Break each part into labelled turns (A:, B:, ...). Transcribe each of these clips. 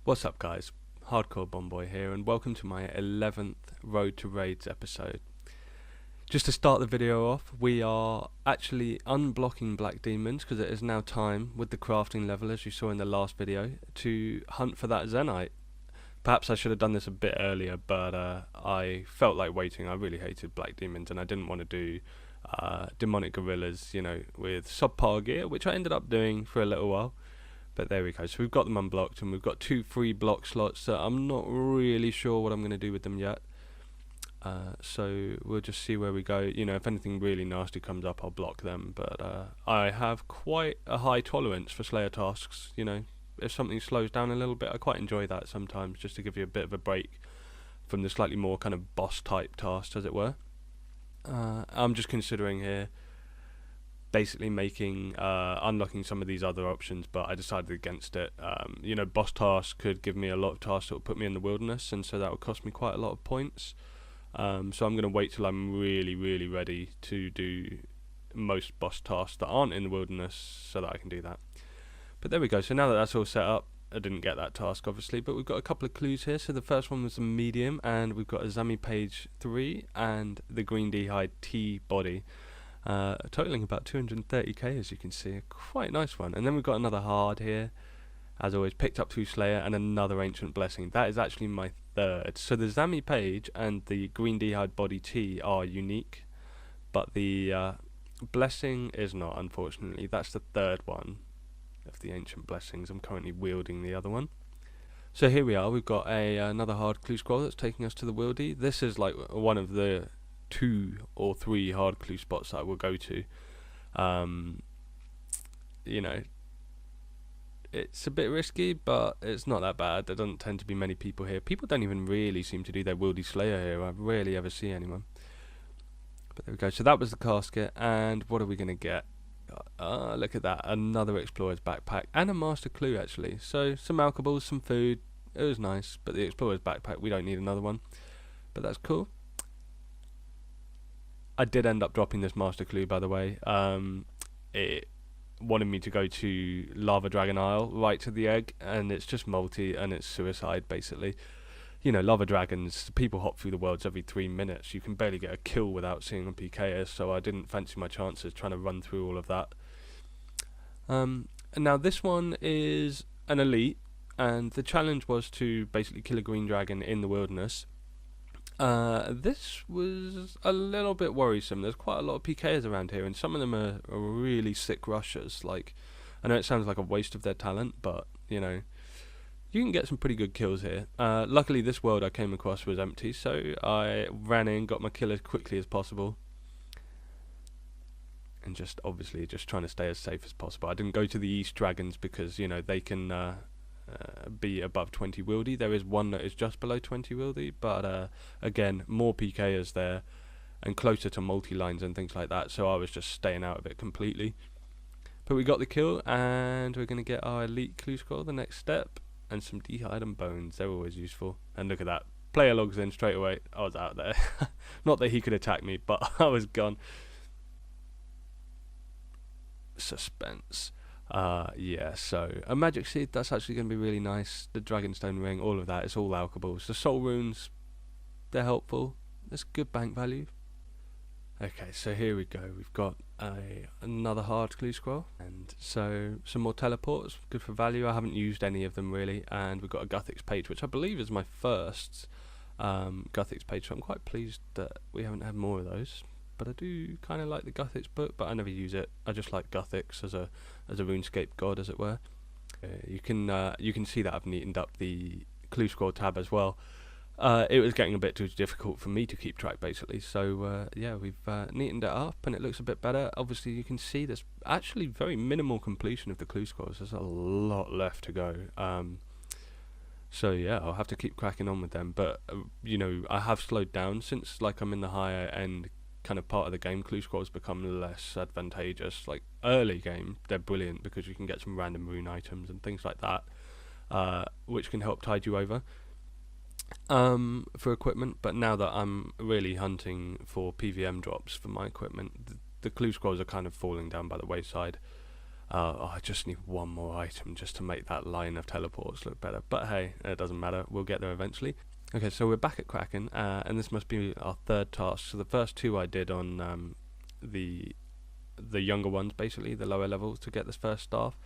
A: What's up guys, Hardcore Bomboy here and welcome to my 11th Road to Raids episode. Just to start the video off, we are actually unblocking black demons because it is now time with the crafting level, as you saw in the last video, to hunt for that Zenite. Perhaps I should have done this a bit earlier, but I felt like waiting. I really hated black demons and I didn't want to do demonic gorillas, you know, with subpar gear, which I ended up doing for a little while. But there we go, so we've got them unblocked and we've got 2 free block slots that I'm not really sure what I'm going to do with them yet. So we'll just see where we go. You know, if anything really nasty comes up, I'll block them. But I have quite a high tolerance for Slayer tasks. You know, if something slows down a little bit, I quite enjoy that sometimes, just to give you a bit of a break from the slightly more kind of boss type tasks, as it were. I'm just considering here basically making unlocking some of these other options, but I decided against it. You know, boss tasks could give me a lot of tasks that would put me in the wilderness, and so that would cost me quite a lot of points. So I'm going to wait till I'm really ready to do most boss tasks that aren't in the wilderness so that I can do that. But there we go, so now that that's all set up, I didn't get that task obviously, but we've got a couple of clues here. So the first one was a medium, and we've got a Zami page 3 and the green d'hide T body. Totaling about 230k, as you can see, a quite nice one. And then we've got another hard here, as always, picked up through Slayer, and another ancient blessing. That is actually my third. So the Zami page and the green d'hide body T are unique, but the blessing is not, unfortunately. That's the third one of the ancient blessings. I'm currently wielding the other one. So here we are, we've got another hard clue scroll that's taking us to the wildy. This is like one of the 2 or 3 hard clue spots that I will go to. You know, it's a bit risky, but it's not that bad. There doesn't tend to be many people here. People don't even really seem to do their wildy slayer here. I rarely ever see anyone. But there we go. So that was the casket, and what are we going to get? Look at that, another explorer's backpack and a master clue actually. So some alcohols, some food. It was nice, but the explorer's backpack, we don't need another one. But that's cool. I did end up dropping this master clue, by the way. It wanted me to go to Lava Dragon Isle, right to the egg, and it's just multi and it's suicide basically. You know, Lava Dragons, people hop through the worlds every 3 minutes. You can barely get a kill without seeing them PK us, so I didn't fancy my chances trying to run through all of that. And now this one is an elite, and the challenge was to basically kill a green dragon in the wilderness. This was a little bit worrisome. There's quite a lot of PKers around here, and some of them are really sick rushers. Like, I know it sounds like a waste of their talent, but, you know, you can get some pretty good kills here. Luckily, this world I came across was empty, so I ran in, got my kill as quickly as possible. And just, obviously, just trying to stay as safe as possible. I didn't go to the East Dragons because, you know, they can be above 20 wildy. There is one that is just below 20 wildy, but again, more PKers there and closer to multi-lines and things like that, so I was just staying out of it completely. But we got the kill, and we're going to get our elite clue score, the next step, and some d'hide and bones. They're always useful. And look at that, player logs in straight away. I was out there. Not that he could attack me, but I was gone. Suspense. Yeah, so a magic seed, that's actually going to be really nice. The dragonstone ring, all of that, it's all alchables. The soul runes, they're helpful. That's good bank value. Okay, so here we go. We've got another hard clue scroll, and so some more teleports, good for value. I haven't used any of them really, and we've got a Guthix page, which I believe is my first Guthix page, so I'm quite pleased that we haven't had more of those. But I do kind of like the Guthix book, but I never use it. I just like Guthix as a RuneScape god, as it were. You can see that I've neatened up the clue scroll tab as well. It was getting a bit too difficult for me to keep track, basically. So yeah, we've neatened it up, and it looks a bit better. Obviously, you can see there's actually very minimal completion of the clue scrolls. There's a lot left to go. So yeah, I'll have to keep cracking on with them. But you know, I have slowed down since like I'm in the higher end kind of part of the game. Clue scrolls become less advantageous. Like early game, they're brilliant because you can get some random rune items and things like that, which can help tide you over for equipment. But now that I'm really hunting for PVM drops for my equipment, the clue scrolls are kind of falling down by the wayside. I just need one more item just to make that line of teleports look better. But hey, it doesn't matter. We'll get there eventually. Okay, so we're back at Kraken, and this must be our third task. So the first two I did on the younger ones, basically, the lower levels, to get this first staff.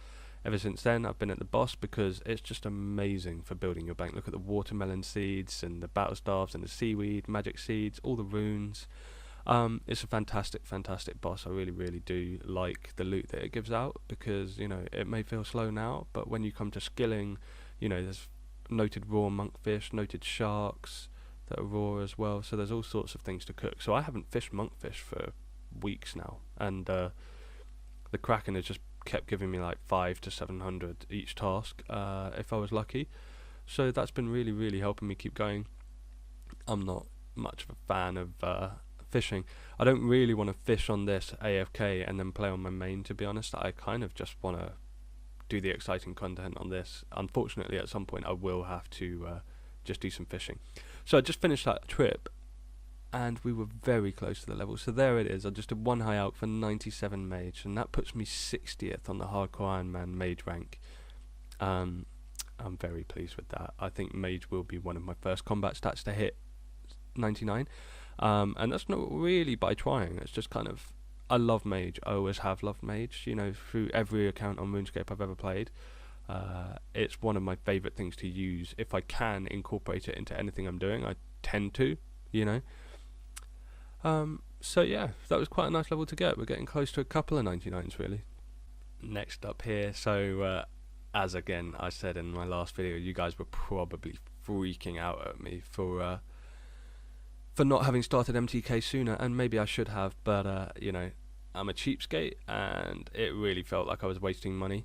A: Ever since then, I've been at the boss because it's just amazing for building your bank. Look at the watermelon seeds and the battle staffs and the seaweed, magic seeds, all the runes. It's a fantastic, fantastic boss. I really, really do like the loot that it gives out because, you know, it may feel slow now, but when you come to skilling, you know, there's noted raw monkfish, noted sharks that are raw as well. So there's all sorts of things to cook. So I haven't fished monkfish for weeks now, and the Kraken has just kept giving me like 500 to 700 each task if I was lucky. So that's been really, really helping me keep going. I'm not much of a fan of fishing. I don't really want to fish on this AFK and then play on my main, to be honest. I kind of just want to do the exciting content on this. Unfortunately, at some point I will have to just do some fishing. So I just finished that trip and we were very close to the level. So there it is. I just did one high out for 97 mage, and that puts me 60th on the hardcore Iron Man mage rank. I'm very pleased with that. I think mage will be one of my first combat stats to hit 99. And that's not really by trying. It's just kind of, I love mage. I always have loved mage, you know, through every account on RuneScape I've ever played. It's one of my favourite things to use. If I can incorporate it into anything I'm doing, I tend to, you know. So yeah, that was quite a nice level to get. We're getting close to a couple of 99s really. Next up here, so as again I said in my last video, you guys were probably freaking out at me for not having started MTK sooner, and maybe I should have, but you know, I'm a cheapskate and it really felt like I was wasting money.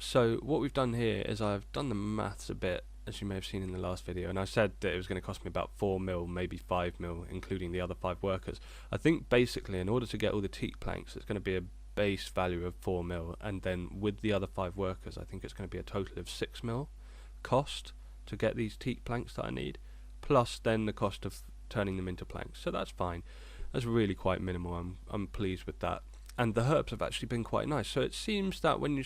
A: So what we've done here is I've done the maths a bit, as you may have seen in the last video, and I said that it was going to cost me about 4 mil, maybe 5 mil, including the other 5 workers. I think basically in order to get all the teak planks, it's going to be a base value of 4 mil, and then with the other 5 workers, I think it's going to be a total of 6 mil cost to get these teak planks that I need, plus then the cost of turning them into planks. So that's fine. That's really quite minimal. I'm pleased with that. And the herbs have actually been quite nice. So it seems that when you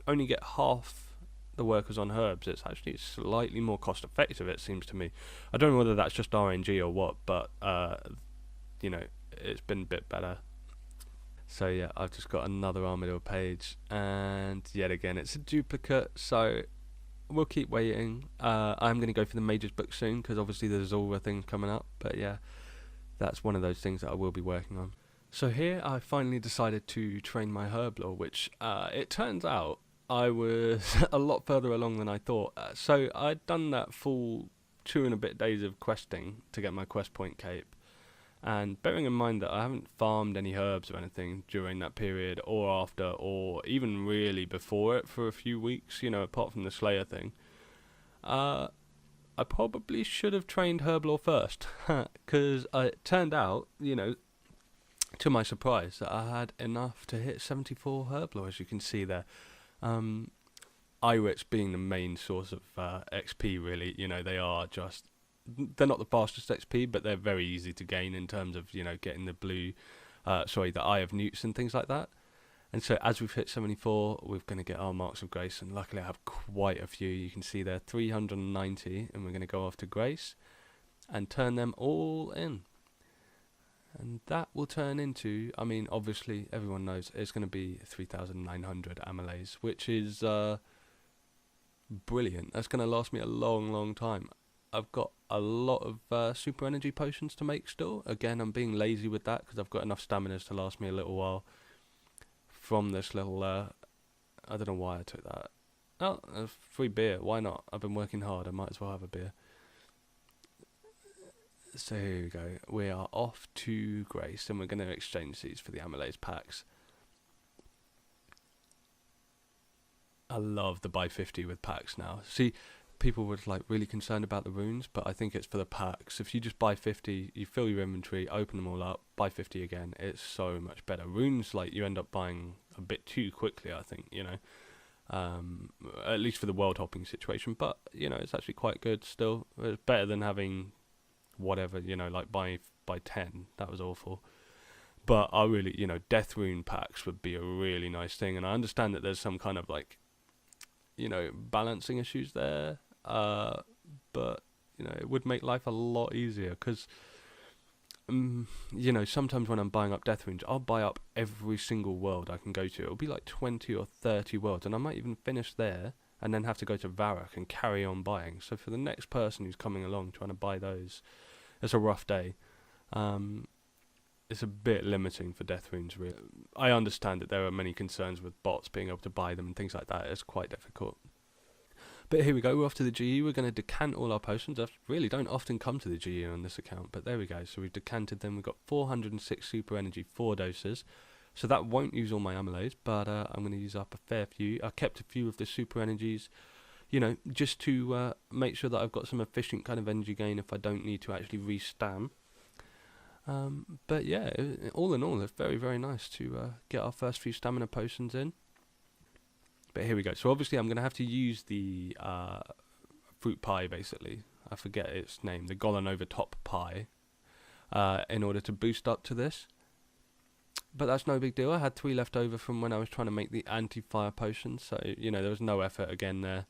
A: only get half the workers on herbs, it's actually slightly more cost effective, it seems to me. I don't know whether that's just RNG or what, but you know, it's been a bit better. So yeah, I've just got another Armadillo page, and yet again it's a duplicate, so we'll keep waiting. I'm going to go for the Mages book soon, because obviously there's all the things coming up, but yeah, that's one of those things that I will be working on. So here I finally decided to train my herb lore, which it turns out I was a lot further along than I thought. So I'd done that full 2 and a bit days of questing to get my quest point cape, and bearing in mind that I haven't farmed any herbs or anything during that period or after, or even really before it for a few weeks, you know, apart from the Slayer thing, I probably should have trained herb lore first, because it turned out, you know, to my surprise, that I had enough to hit 74 herb lore, as you can see there. Iwits being the main source of XP, really. You know, they're not the fastest XP, but they're very easy to gain in terms of, you know, getting the the Eye of Newts and things like that. And so as we've hit 74, we're going to get our Marks of Grace, and luckily I have quite a few. You can see there, 390, and we're going to go off to Grace and turn them all in. And that will turn into, I mean, obviously everyone knows it's going to be 3,900 amylase, which is brilliant. That's going to last me a long, long time. I've got a lot of super energy potions to make still. Again, I'm being lazy with that because I've got enough stamina to last me a little while from this little, I don't know why I took that. Oh, free beer, why not? I've been working hard, I might as well have a beer. So here we go, we are off to Grace, and we're going to exchange these for the amylase packs. I love the buy 50 with packs now. See, people were like really concerned about the runes, but I think it's for the packs. If you just buy 50, you fill your inventory, open them all up, buy 50 again, it's so much better. Runes, like, you end up buying a bit too quickly, I think, you know. At least for the world hopping situation, but, you know, it's actually quite good still. It's better than having whatever, you know, like buy 10. That was awful. But I really, you know, death rune packs would be a really nice thing, and I understand that there's some kind of like, you know, balancing issues there. But you know, it would make life a lot easier because, you know, sometimes when I'm buying up death runes, I'll buy up every single world I can go to. It'll be like 20 or 30 worlds, and I might even finish there and then have to go to Varrock and carry on buying. So for the next person who's coming along trying to buy those, it's a rough day. It's a bit limiting for death runes, really. I understand that there are many concerns with bots being able to buy them and things like that. It's quite difficult. But here we go, we're off to the GE. We're going to decant all our potions. I really don't often come to the GE on this account, but there we go. So we've decanted them. We've got 406 super energy, 4 doses. So that won't use all my amylase, but I'm going to use up a fair few. I kept a few of the super energies, you know, just to make sure that I've got some efficient kind of energy gain if I don't need to actually re-stam. But yeah, all in all, it's very, very nice to get our first few stamina potions in. But here we go. So obviously I'm going to have to use the fruit pie, basically. I forget its name. The Golanova top pie. In order to boost up to this. But that's no big deal. I had 3 left over from when I was trying to make the anti-fire potion. So, you know, there was no effort again there.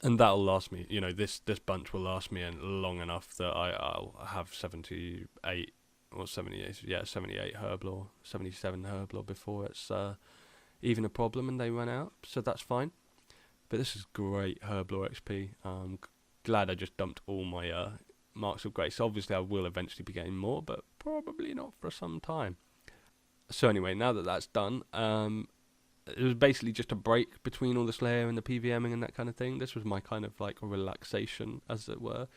A: And that'll last me, you know, this bunch will last me long enough that I'll have 78 or 78, yeah, 78 herblore, 77 herblore before it's even a problem and they run out, so that's fine. But this is great herblore XP. Glad I just dumped all my marks of grace. Obviously I will eventually be getting more, but probably not for some time. So anyway, now that that's done, it was basically just a break between all the Slayer and the PVMing and that kind of thing. This was my kind of like relaxation, as it were,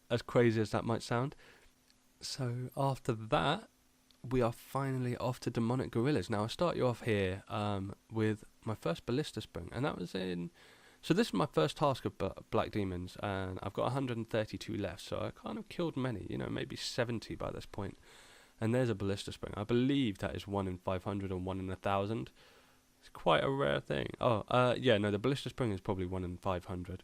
A: as crazy as that might sound. So after that, we are finally off to Demonic Gorillas. Now, I'll start you off here with my first Ballista Spring, and that was in... So this is my first task of Black Demons, and I've got 132 left, so I kind of killed many, you know, maybe 70 by this point. And there's a Ballista Spring. I believe that is 1 in 500 or 1 in 1,000. It's quite a rare thing. Oh, yeah, no, the Ballista Spring is probably 1 in 500.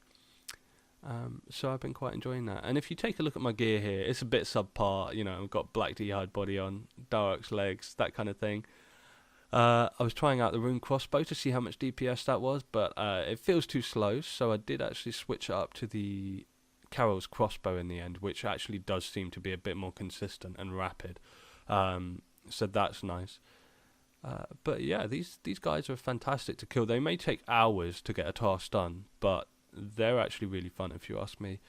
A: So I've been quite enjoying that. And if you take a look at my gear here, it's a bit subpar. You know, I've got black D-hide body on, Dark's legs, that kind of thing. I was trying out the rune crossbow to see how much DPS that was, but it feels too slow, so I did actually switch it up to the Carol's crossbow in the end, which actually does seem to be a bit more consistent and rapid. So that's nice. But yeah, these guys are fantastic to kill. They may take hours to get a task done, but they're actually really fun if you ask me.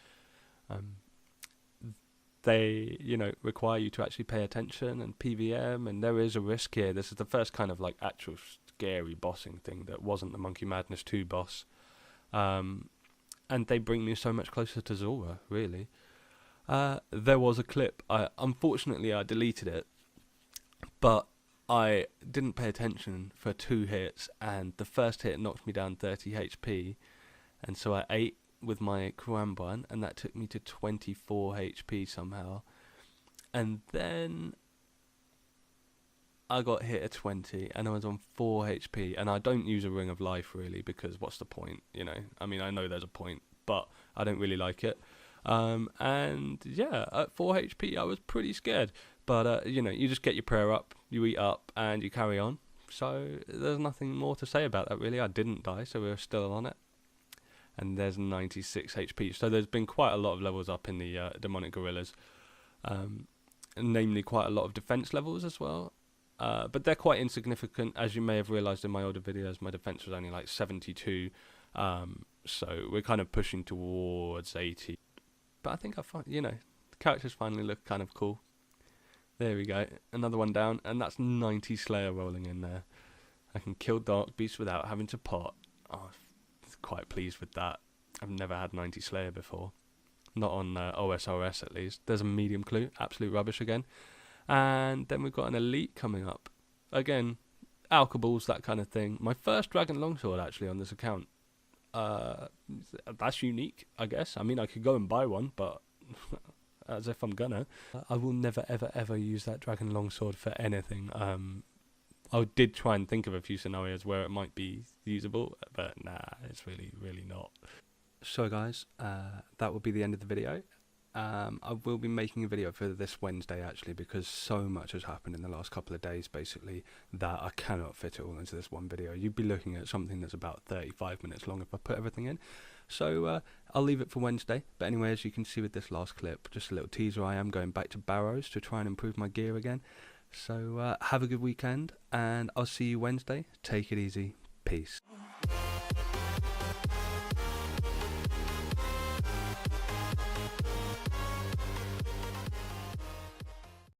A: They, you know, require you to actually pay attention and PVM, and there is a risk here. This is the first kind of like actual scary bossing thing that wasn't the Monkey Madness 2 boss. And they bring me so much closer to Zora, really. There was a clip. Unfortunately, I deleted it, but I didn't pay attention for 2 hits, and the first hit knocked me down 30 HP, and so I ate with my Kuramban, and that took me to 24 HP somehow. And then I got hit at 20, and I was on 4 HP, and I don't use a Ring of Life, really, because what's the point, you know? I mean, I know there's a point, but I don't really like it. And yeah, at 4 HP, I was pretty scared. But, you know, you just get your prayer up, you eat up, and you carry on. So there's nothing more to say about that, really. I didn't die, so we're still on it. And there's 96 HP. So there's been quite a lot of levels up in the Demonic Gorillas. Namely, quite a lot of defense levels as well. But they're quite insignificant. As you may have realized in my older videos, my defense was only like 72. So we're kind of pushing towards 80. But I think I find, you know, the characters finally look kind of cool. There we go, another one down, and that's 90 Slayer rolling in there. I can kill Dark Beasts without having to pot. Oh, I'm quite pleased with that. I've never had 90 Slayer before. Not on OSRS at least. There's a medium clue, absolute rubbish again. And then we've got an elite coming up. Again, alkaballs, that kind of thing. My first Dragon Longsword actually on this account. That's unique, I guess. I mean, I could go and buy one, but as if I'm gonna. I will never, ever, ever use that Dragon Longsword for anything. I did try and think of a few scenarios where it might be usable, but nah, it's really, really not. So guys, that will be the end of the video. I will be making a video for this Wednesday actually, because so much has happened in the last couple of days basically that I cannot fit it all into this one video. You'd be looking at something that's about 35 minutes long if I put everything in. So I'll leave it for Wednesday. But anyway, as you can see with this last clip, just a little teaser, I am going back to Barrows to try and improve my gear again. So have a good weekend, and I'll see you Wednesday. Take it easy. Peace.